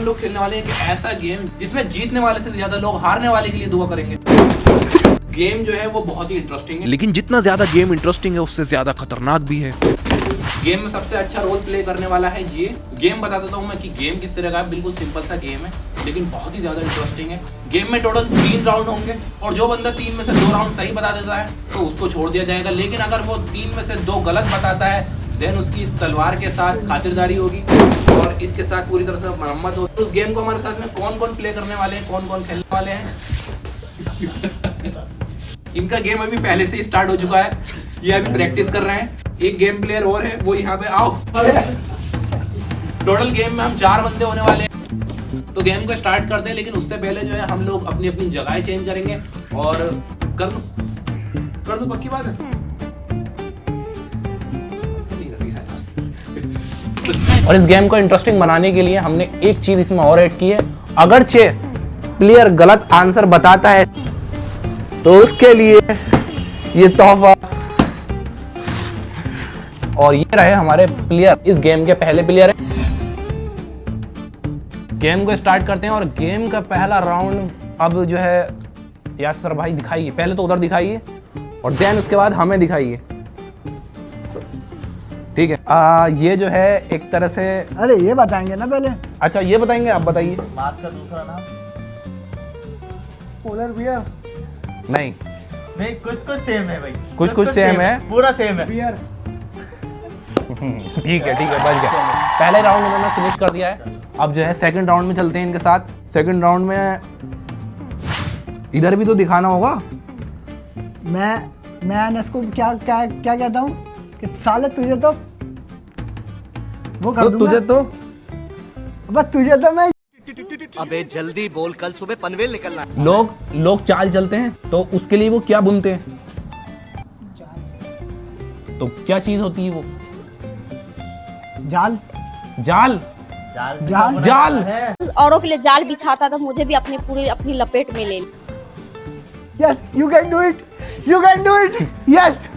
लोग खेलने वाले हैं कि ऐसा गेम जिसमें जीतने वाले से ज्यादा लोग हारने वाले के लिए दुआ करेंगे। गेम जो है वो बहुत ही इंटरेस्टिंग है, लेकिन जितना ज्यादा गेम इंटरेस्टिंग है उससे ज्यादा खतरनाक भी है। गेम में सबसे अच्छा रोल प्ले करने वाला है ये। गेम बता देता हूँ मैं कि गेम किस तरह का है। बिल्कुल सिंपल सा गेम है लेकिन बहुत ही ज्यादा इंटरेस्टिंग है। गेम में टोटल 3 राउंड होंगे और जो बंदा 3 में से 2 राउंड सही बता देता है तो उसको छोड़ दिया जाएगा। लेकिन अगर वो 3 में से 2 गलत बताता है देन उसकी इस तलवार के साथ खातिरदारी होगी और इसके साथ पूरी तरह से मरम्मत होगी। उस गेम को हमारे साथ में कौन कौन प्ले करने वाले हैं, कौन कौन खेलने वाले हैं इनका गेम अभी पहले से ही स्टार्ट हो चुका है, ये अभी प्रैक्टिस कर रहे हैं। एक गेम प्लेयर और है, वो यहाँ पे आओ। टोटल गेम में हम 4 बंदे होने वाले हैं, तो गेम को स्टार्ट करते हैं। लेकिन उससे पहले जो है हम लोग अपनी अपनी जगह चेंज करेंगे और कर दो पक्की बात है। और इस गेम को इंटरेस्टिंग बनाने के लिए हमने एक चीज इसमें और ऐड की है। अगर प्लेयर गलत आंसर बताता है तो उसके लिए ये तोहफा। और ये रहे हमारे प्लेयर, इस गेम के पहले प्लेयर है। गेम को स्टार्ट करते हैं और गेम का पहला राउंड अब जो है यासर भाई दिखाइए। पहले तो उधर दिखाइए और देन उसके बाद हमें दिखाइए, ठीक है। ये जो है एक तरह से, अरे ये बताएंगे ना पहले। अच्छा ये बताएंगे, आप बताइए। मास का दूसरा नाम पोलर बियर। नहीं कुछ सेम है भाई, कुछ सेम है, पूरा सेम है। बियर। ठीक है बच गया। पहले राउंड उन्होंने फिनिश कर दिया है। अब जो है सेकंड राउंड में चलते हैं इनके साथ। सेकंड राउंड में इधर भी तो दिखाना होगा। मैं अनस को क्या कहता हूँ कि साले तुझे तो वो कर दूंगा। तुझे तो बस तुझे तो मैं। अबे जल्दी बोल, कल सुबह पनवेल निकलना है। लोग चाल चलते हैं तो उसके लिए वो क्या बुनते हैं? तो क्या चीज होती है वो? जाल। जाल जाल जाल। औरों के लिए जाल बिछाता था, मुझे भी अपनी लपेट में ले। Yes you can do it, you can do it. Yes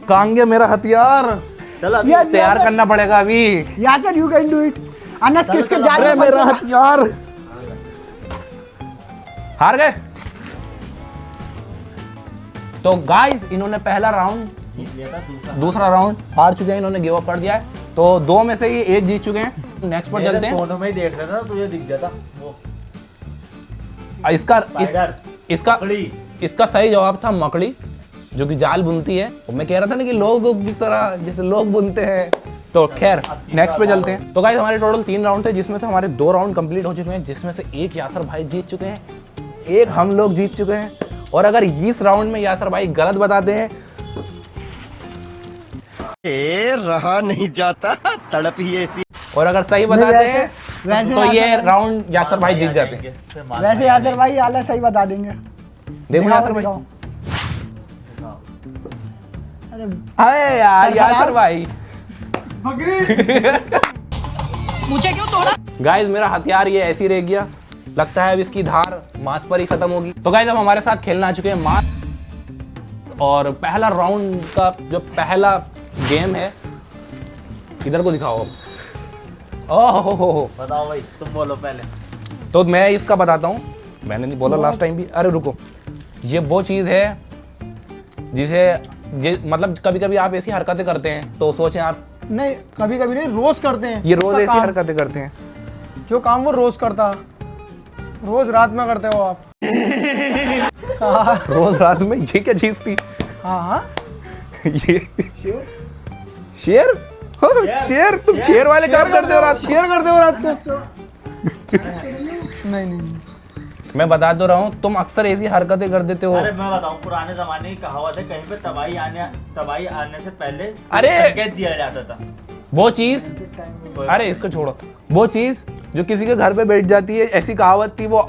कांगे मेरा हथियार। चल अभी यस तैयार करना पड़ेगा अभी। Yasir you can do it. Anas किसके जाल में मेरा हथियार। हार गए। तो गाइस इन्होंने पहला राउंड, दूसरा राउंड हार चुके हैं, इन्होंने गिव अप कर दिया है। तो 2 में से ही 1 जीत चुके हैं। नेक्स्ट पर चलते हैं। फोटो में ही देख रहा था, तुझे दिख जाता वो। इसका सही जवाब था मकड़ी, जो कि जाल बुनती है। मैं कह रहा था ना कि लोगों की तरह जैसे लोग बुनते हैं। तो खैर नेक्स्ट पे चलते हैं। तो गाइस हमारे टोटल 3 राउंड थे, जिसमें से हमारे 2 राउंड कंप्लीट हो चुके हैं, जिसमें से एक यासर भाई जीत चुके हैं, एक हम लोग जीत चुके हैं। और अगर इस राउंड में यासर भाई गलत बताते हैं, रहा नहीं जाता, तड़प ही ऐसी। और अगर सही बताते हैं तो ये राउंड यासर भाई जीत जाते हैं। वैसे यासर भाई आला सही बता देंगे। देखो यासर भाई। अरे अरे यार यासर भाई मुझे क्यों तोड़ा? गाइस मेरा हथियार ये ऐसी रह गया, लगता है अब इसकी धार मांस पर ही खत्म होगी। तो गाइस अब हमारे साथ खेलना आ चुके हैं मांस, और पहला राउंड का जो पहला गेम है, इधर को दिखाओ। ओहो बताओ भाई, तुम बोलो पहले। तो मैं इसका बताता हूँ, मैंने नहीं बोला लास्ट टाइम भी। अरे रुको, ये वो चीज़ है जिसे मतलब कभी कभी आप ऐसी हरकतें करते हैं तो सोचें आप। नहीं, कभी कभी नहीं, रोज करते हैं। ये रोज ऐसी हरकतें करते हैं। जो काम वो रोज करता, रोज रात में करते हो आप। रोज रात में ये क्या चीज थी? हाँ ये शेर। शेर तुम शेर वाले काम करते हो रात? शेयर करते हो रात को? नहीं मैं बता तो रहा हूँ, तुम अक्सर ऐसी हरकतें कर देते हो। अरे मैं बताऊं, पुराने जमाने की कहावत है, कहीं पे तबाही आने से पहले अरे! संकेत दिया जाता था। वो चीज, अरे इसको छोड़ो। वो चीज जो किसी के घर पे बैठ जाती है, ऐसी कहावत थी, वो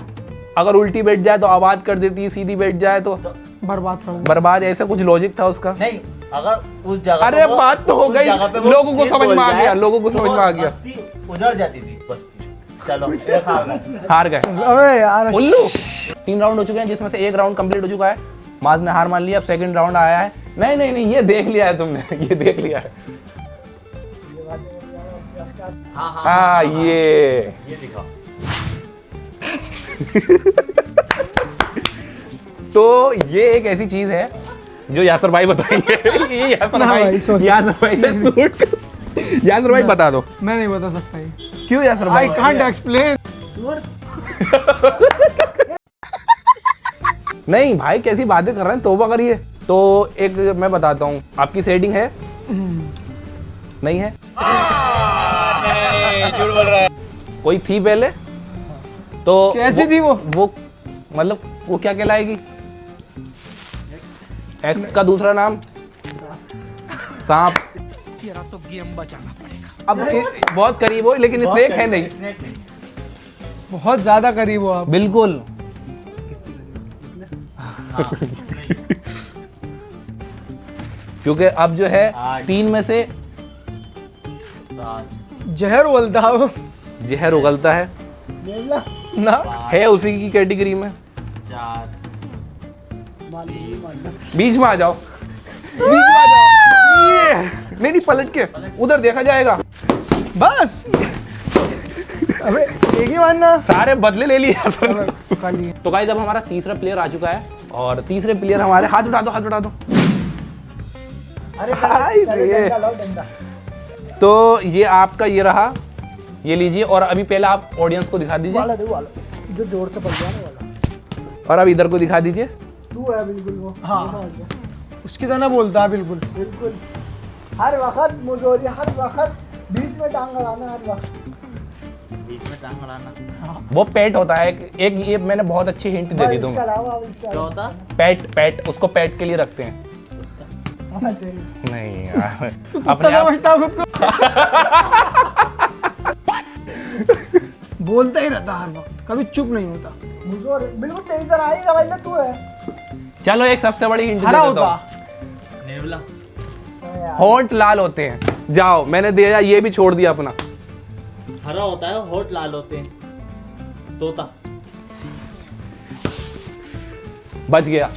अगर उल्टी बैठ जाए तो आबाद कर देती है, सीधी बैठ जाए तो बर्बाद। ऐसा कुछ लॉजिक था उसका। नहीं, अगर उस जगह, अरे बात तो हो गई, लोगों को समझ में आ गया, लोगों को समझ में आ गया। उजड़ जाती थी बस्ती। चलो हार गए। अबे यार उल्लू। 3 राउंड हो चुके हैं, जिसमें से 1 राउंड कंप्लीट हो चुका है। माज ने हार मान लिया। अब सेकंड राउंड आया है। नहीं, ये देख लिया है तुमने, ये देख लिया है। हाँ हाँ हाँ ये दिखाओ। तो ये एक ऐसी चीज है जो यासर भाई बताएंगे। ये यासर ना भाई, भाई, sorry। यासर भाई ने सूट यासर भाई बता दो मैं नहीं बता सकता ये। क्यों यासर आई भाई? Can't explain. नहीं भाई कैसी बातें कर रहे हैं, तौबा करिए। तो एक मैं बताता हूँ, आपकी सेटिंग है? नहीं है? झूठ बोल रहा है। कोई थी पहले? तो कैसी थी वो? मतलब वो क्या कहलाएगी? एक्स का दूसरा नाम सांप। तो गेम बचाना पड़ेगा। अब बहुत करीब हो, लेकिन स्नेक है नहीं। बहुत ज्यादा करीब हो आप। बिल्कुल। क्योंकि अब जो है 3 में से 7 जहर बोलता हो जहर उगलता है ना। है उसी की कैटेगरी में। 4 बीच में आ जाओ, बीच में आ जाओ। ये नहीं पलट के उधर देखा जाएगा। बस अबे एक ही मानना। सारे बदले ले लिए कर लिए। तो गाइस अब हमारा तीसरा प्लेयर आ चुका है और तीसरे प्लेयर हमारे हाथ उठा दो, हाथ उठा दो। तो ये आपका ये रहा, ये लीजिए। और अभी पहले आप ऑडियंस को दिखा दीजिए जो जोर से पड़ गया ना वाला। और अब इधर को दिखा दीजिए। तू है बिल्कुल वो। हाँ उसकी तरह बोलता है बिल्कुल बिल्कुल। हर वक्त मुझोरी, हर वक्त बीच में टांग अड़ाना, हर वक्त बीच में टांग अड़ाना। वो पेट होता है एक। ये मैंने बहुत अच्छी हिंट दे दी तुम्हें। क्या होता? पेट उसको पेट के लिए रखते हैं। नहीं यार अपने आप बोलता ही रहता हर वक्त, कभी चुप नहीं होता। बिल्कुल तेज तरह आई समझ ले तू है। चलो एक सबसे बड़ी हिंट दे हरा देता होता। हूं। नेवला। होंठ लाल होते हैं। जाओ मैंने दिया, ये भी छोड़ दिया अपना। हरा होता है, होठ लाल होते हैं। तोता। बच गया।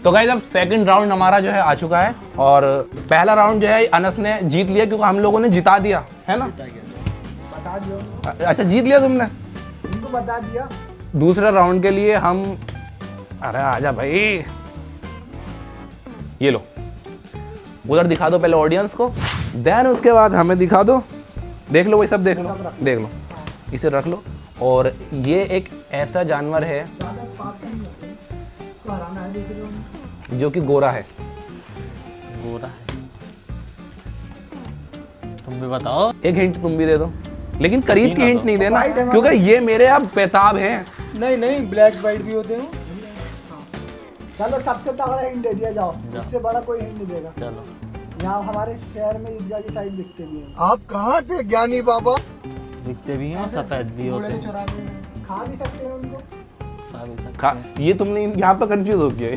तो गाइस अब सेकंड राउंड हमारा जो है आ चुका है और पहला राउंड जो है अनस ने जीत लिया क्योंकि हम लोगों ने जिता दिया है ना। बता दियो। अच्छा जीत लिया तुमने, तुमको बता दिया। दूसरे राउंड के लिए हम, अरे आजा भाई, ये लो उधर दिखा दो पहले ऑडियंस को, देन उसके बाद हमें दिखा दो। देख लो वही सब, देख लो देख लो, इसे रख लो। और ये एक ऐसा जानवर है जो कि गोरा है। गोरा है। तुम भी बताओ। एक हिंट तुम भी दे दो, लेकिन करीब की तीन हिंट दो। नहीं देना क्योंकि ये मेरे अब बेताब हैं। नहीं नहीं ब्लैक वाइट भी होते हैं। चलो सबसे तगड़ा हिंट दे दिया, जाओ इससे बड़ा कोई हिंट नहीं देगा। चलो। यहाँ हमारे शहर में ईदगाह की साइड दिखते भी हैं। आप कहाँ थे ज्ञानी बाबा? दिखते भी हैं, सफेद भी होते हैं। चौराहे में खा भी सकते हैं उनको। खा भी सकते खा, हैं। ये तुमने यहाँ पर कंफ्यूज हो गया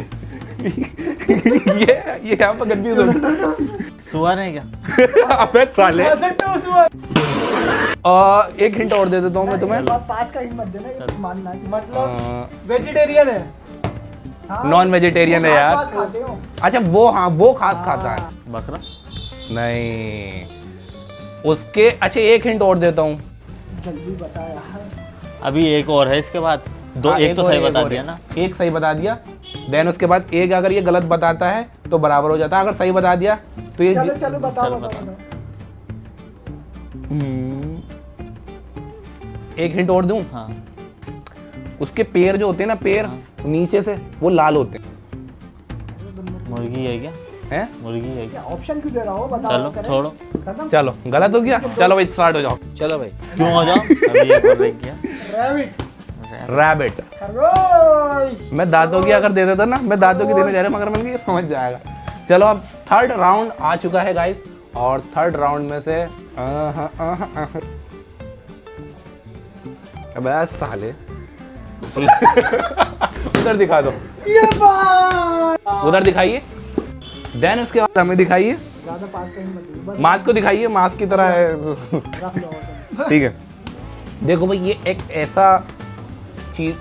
ये यहाँ पर कंफ्यूज हो गया। सुअर है क्या? अबे साले। खा सकते हो उसमें। एक हिंट और दे देता हूँ मैं तुम्हें। पास का हिंट मत देना, ये मानना है। मतलब वेजिटेरियन है। हाँ, नॉन वेजिटेरियन है यार। घास खाते हो। अच्छा वो, हाँ वो घास खाता है। बकरा। नहीं उसके, अच्छा एक हिंट और देता हूँ। जल्दी बता यार। अभी एक और है इसके बाद। दो। हाँ, एक तो और सही एक बता और दिया है। ना। एक सही बता दिया, देन उसके बाद एक अगर ये गलत बताता है तो बराबर हो जाता है। अगर सही बता दिया तो ये चलो चलो बताओ चलो, बताओ। एक हिंट और दूं। हाँ। उसके पैर जो होते हैं ना, पैर नीचे से वो लाल होते हैं। मुर्गी है क्या? हैं? मुर्गी है क्या? ऑप्शन क्यों दे रहा हो, बताओ। चलो करें? छोड़ो। खत्म। चलो गलत हो गया, चलो भाई स्टार्ट हो जाओ। चलो भाई क्यों हो जाओ? अभी एक और रह गया। रैबिट। रैबिट। खरगोश। मैं दांतों की अगर दे देता ना, मैं दांतों की देने जा रहा हूं, मगर मैंने ये समझ जाएगा। चलो अब थर्ड राउंड आ चुका है गाइस और थर्ड राउंड में से अबे साले उधर दिखा दो, ये बात। उधर दिखाइए, देन उसके बाद हमें दिखाइए। ज्यादा पास का हिंट मत दो, बस मास्क को दिखाइए, मास्क की तरह है। रख लो। ठीक है, देखो भाई ये एक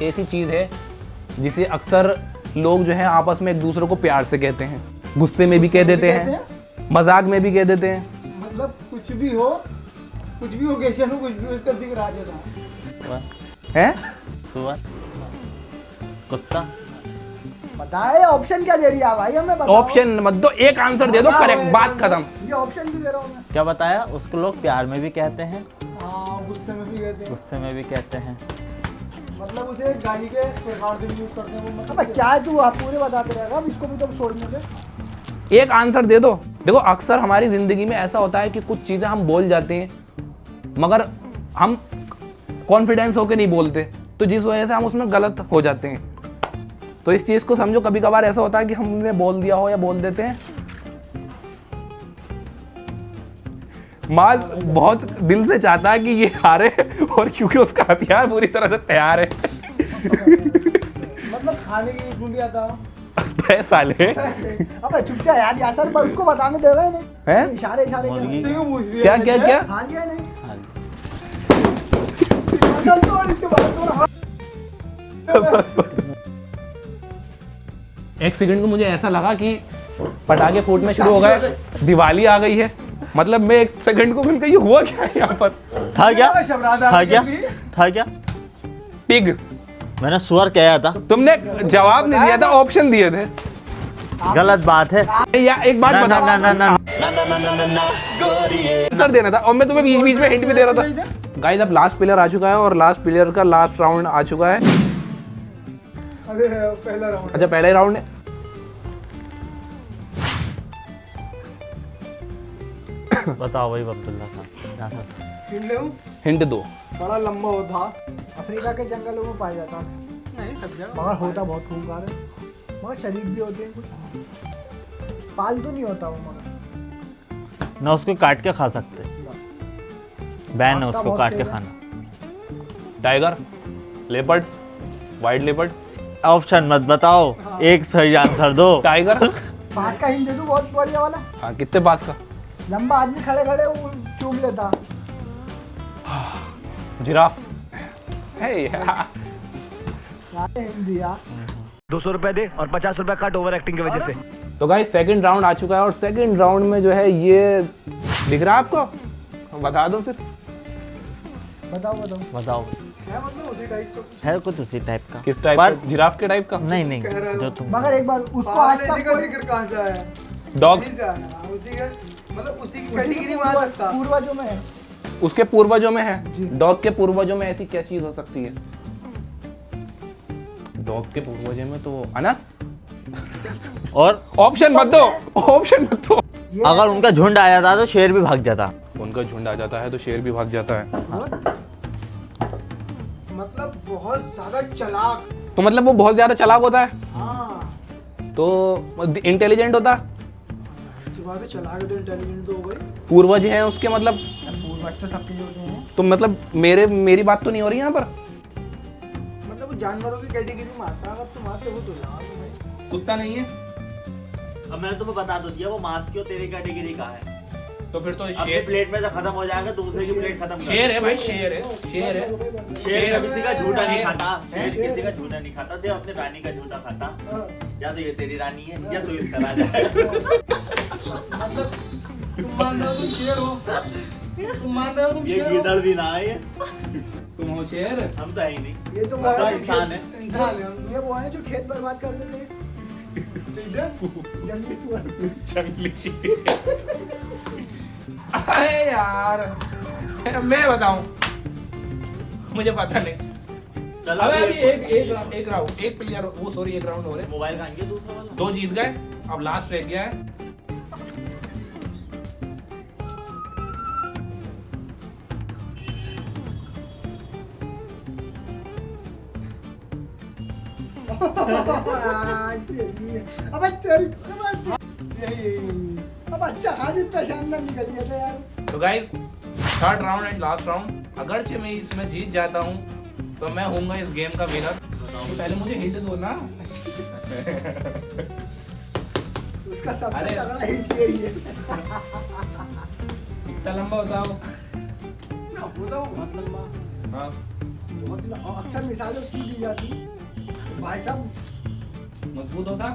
ऐसी चीज है जिसे अक्सर लोग जो है आपस में एक दूसरे को प्यार से कहते हैं, गुस्से में भी कह देते हैं, मजाक में भी कह देते हैं। मतलब कुछ भी हो कुछ भी ओकेशन हो, कुछ भी उसका जिक्र आ जाता है। सुअर, हैं? सुअर, कुत्ता। बताए ऑप्शन क्या दे रही है भाई हमें बताओ। ऑप्शन मत दो, एक आंसर दे दो करेक्ट, बात खत्म। ये ऑप्शन क्यों दे रहा हूँ मैं? क्या बताया? उसको लोग प्यार में भी कहते हैं, हाँ गुस्से में भी कहते हैं, गुस्से में भी कहते हैं। मतलब उसे गाली के प्रकार से यूज करते हैं वो। मतलब क्या है तू, आप पूरे बताते रहेगा, अब इसको भी तो छोड़ने दे। एक आंसर दे दो। देखो अक्सर हमारी जिंदगी में ऐसा होता है कि कुछ चीजें हम बोल जाते हैं मगर हम कॉन्फिडेंस होके नहीं बोलते, तो जिस वजह से हम उसमें गलत हो जाते हैं। तो इस चीज को समझो, कभी कभार ऐसा होता है कि हमने बोल दिया हो या बोल देते हैं। माल बहुत दिल से चाहता है कि ये हारे, और क्योंकि उसका हथियार पूरी तरह से तैयार है। मतलब खाने की ढूंढ आता हूँ। साले अबे चुप जा यार, यासर पर उसको बताने दे रहे हैं। हैं? इशारे इशारे मुर्गी। क्या क्या क्या? हाँ लिया नहीं। हाँ, और इसके बाद थोड़ा एक सेकंड को मुझे ऐसा लगा कि पटाखे फूटने शुरू हो गए, दिवाली आ गई है। मतलब मैं एक सेकंड को मैंने कहा ये हुआ क्या है यहाँ पर? था क्या? शबरादा था क्या? था क्या? पिग। मैंने सुअर कहा था। तुमने जवाब नहीं दिया था, ऑप्शन दिए थे। गलत बात है। या एक बात ना बता, ना ना ना ना। आंसर देना था और मैं तुम्हें बीच बीच में हिंट भी दे रहा था। गाइस अब लास्ट प्लेयर आ चुका है और लास्ट प्लेयर का लास्ट राउंड आ चुका है। अरे पहला राउंड। अच्छा पहला ही राउंड है। बताओ भाई अब्दुल्ला साहब। हिंट दो। बड़ा लंबा होता, अफ्रीका के जंगलों में पाया जाता है। नहीं सब जगह, मगर होता बहुत खूंखार है, मगर शरीफ भी होते हैं कुछ, पालतू नहीं होता वो मगर। ना उसको काट के खा सकते, बैन है आपका उसको बहुत काट के तेज है। खाना। Tiger, leopard, white leopard. Option मत बताओ, एक सही आंसर दो। टाइगर। पास का हिंट दे दूं बहुत बढ़िया वाला। हाँ कितने पास का? लंबा आदमी खड़े खड़े वो चूम लेता। जिराफ। है यार। यार हिंट दिया। 200 रुपए दे और 50 रुपए काट ओवर एक्टिंग की वजह से। तो गाइस सेकंड राउंड आ चुका है और सेकंड राउंड में जो है ये दिख रहा है आपको? बता दो फिर। बताओ बताओ। बताओ। है मतलब उसी टाइप का। है कुछ उसी टाइप का। किस टाइप पर- का? जिराफ के टाइप का? नहीं नहीं, जो तुम मगर एक बार उसको आज तक कोई कहाँ से आया? डॉग। उसी से आया, उसी का मतलब उसी की उसी कैटेगरी के में आ सकता। पूर्वजों में है। उसके पूर्वजों में है। जी। डॉग के पूर्वजों में ऐसी क्या चीज हो सकती है? डॉग के पूर्वजों में तो अनस। और ऑप्शन मत दो, ऑप्शन मत दो। ये अगर उनका झुंड आ जाता तो शेर भी भाग जाता। उनका झुंड आ जाता है तो शेर भी भाग जाता है। मतलब बहुत ज्यादा चालाक। तो मतलब वो बहुत ज्यादा चालाक होता है, हाँ तो इंटेलिजेंट होता। अच्छी बात है, चालाक तो इंटेलिजेंट तो हो गई। पूर्वज हैं उसके मतलब, पूर्वज तो सबके लिए होते हैं। तो मतलब मेरी बात तो नहीं हो रही यहाँ पर। मतलब वो जानवरों की कैटेगरी में आता है, अगर तुम आते हो तो लगा दो भाई। कुत्ता नहीं है अब मैंने तुम्हें बता तो दिया वो मांस की और तेरी कैटेगरी का है। तो फिर तो अपनी प्लेट में से खत्म हो जाएगा, दूसरे की प्लेट खत्म कर। शेर है भाई, शेर है, शेर है। शेर किसी का झूठा नहीं शेर- खाता, शेर शेर- किसी का झूठा नहीं खाता, सिर्फ अपनी रानी का झूठा खाता। हाँ। या तो ये तेरी रानी है या तू इसका राजा है। मतलब तुम मान रहे हो तुम शेर हो, तुम मान रहे हो तुम ये शेर हो। गीदड़ भी ना है, ये तुम हो शेर। हम तो है ही नहीं। ये तो हम वो तो है इंसान है। इंसान है। ये वो है जो खेत बर्बाद कर देते हैं। जंगली सुअर। जंगली। अरे यार मैं बताऊं, मुझे पता नहीं। चलो अबे अभी अभी एक राउंड, एक प्लेयर, वो सॉरी एक राउंड हो रहे, मोबाइल खाएंगे दूसरा वाला। 2 जीत गए, अब लास्ट रह गया है। अब अच्छा खास इतना शानदार निकल गया था यार। तो guys third round and last round, अगरचे मैं इसमें जीत जाता हूं तो मैं होऊंगा इस गेम का विनर। तो पहले मुझे हिंट दो ना। उसका सबसे अरे। तगड़ा हिट यही है। कितना लंबा होता है वो? होता वो बहुत लंबा, हाँ बहुत अक्सर मिसालें उसकी दी जाती। भाई साहब मजबूत होता।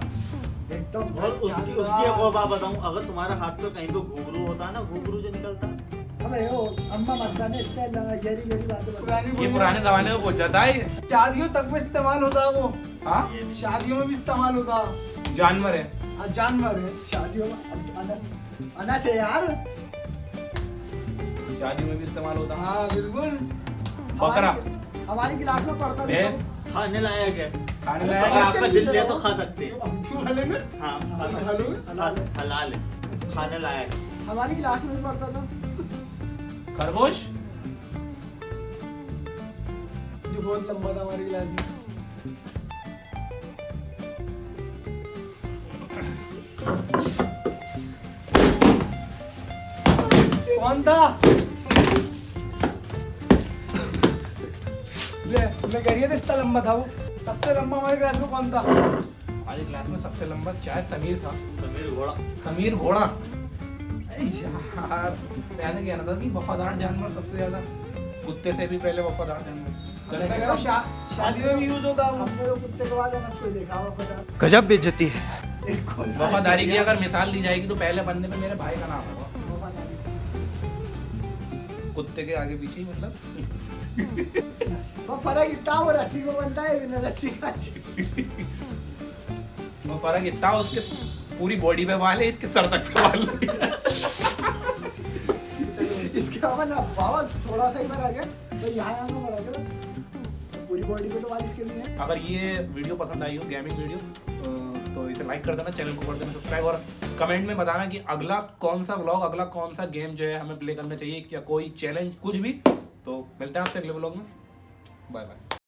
एकदम और उसकी एक और बात बताऊं, अगर तुम्हारे हाथ पे कहीं पे घुंघरू होता है ना, घुंघरू जो निकलता है, अबे ओ अम्मा मर्दाने इतने गहरी गहरी बातें बता। पुरानी ये बोली- पुराने जमाने में पूछा था ये। शादियों तक में इस्तेमाल होता है वो। हाँ शादियों में भी इस्तेमाल होता। जानवर है। जानवर है। शादियों में अनस है यार। शादी में भी इस्तेमाल होता है। हाँ बिल्कुल। बकरा। हमारी क्लास में पढ़ता भी भैंस। था। खाने लायक है। खाने अरे लायक अगर है। आपका दिल ले तो खा सकते हैं। क्यों हले में? हाँ खा सकते हलो हैं। हलाल है, खाने लायक है। हमारी क्लास में भी पढ़ता था। खरगोश। जो बहुत लंबा था हमारी क्लास में। कौन था? मैं कह रही था इतना लंबा था वो। सबसे लंबा हमारी क्लास में कौन था? हमारी क्लास में सबसे लंबा शायद समीर था। समीर घोड़ा। समीर घोड़ा। अरे यार मैंने कहना था कि वफादार जानवर सबसे ज्यादा कुत्ते से भी पहले वफादार जानवर। मैं चले कह रहा हूँ शादी में भी यूज होता वो। हमने वो कुत्ते के बाद अनस को देखा हुआ पता। गजब बेइज्जती है। एक खोल वफादारी की अगर मिसाल दी जाएगी तो पहले बंदे में मेरे भाई का नाम होगा। कुत्ते के आगे पीछे ही मतलब। वो फर्क इतना वो रस्सी में बनता है बिना रस्सी का। वो फर्क इतना उसके पूरी बॉडी पे बाल है, इसके सर तक पे बाल नहीं है। इसके अलावा ना बाबा थोड़ा सा ही भरा गया तो यहाँ का भरा गया पूरी बॉडी पे तो बाल इसके नहीं है। अगर ये वीडियो पसंद आई हो गेमिंग वीडियो तो इसे लाइक कर देना, चैनल को कर देना सब्सक्राइब और कमेंट में बताना कि अगला कौन सा व्लॉग, अगला कौन सा गेम जो है हमें प्ले करना चाहिए, या कोई चैलेंज कुछ भी। तो मिलते हैं आपसे अगले व्लॉग में। Bye bye.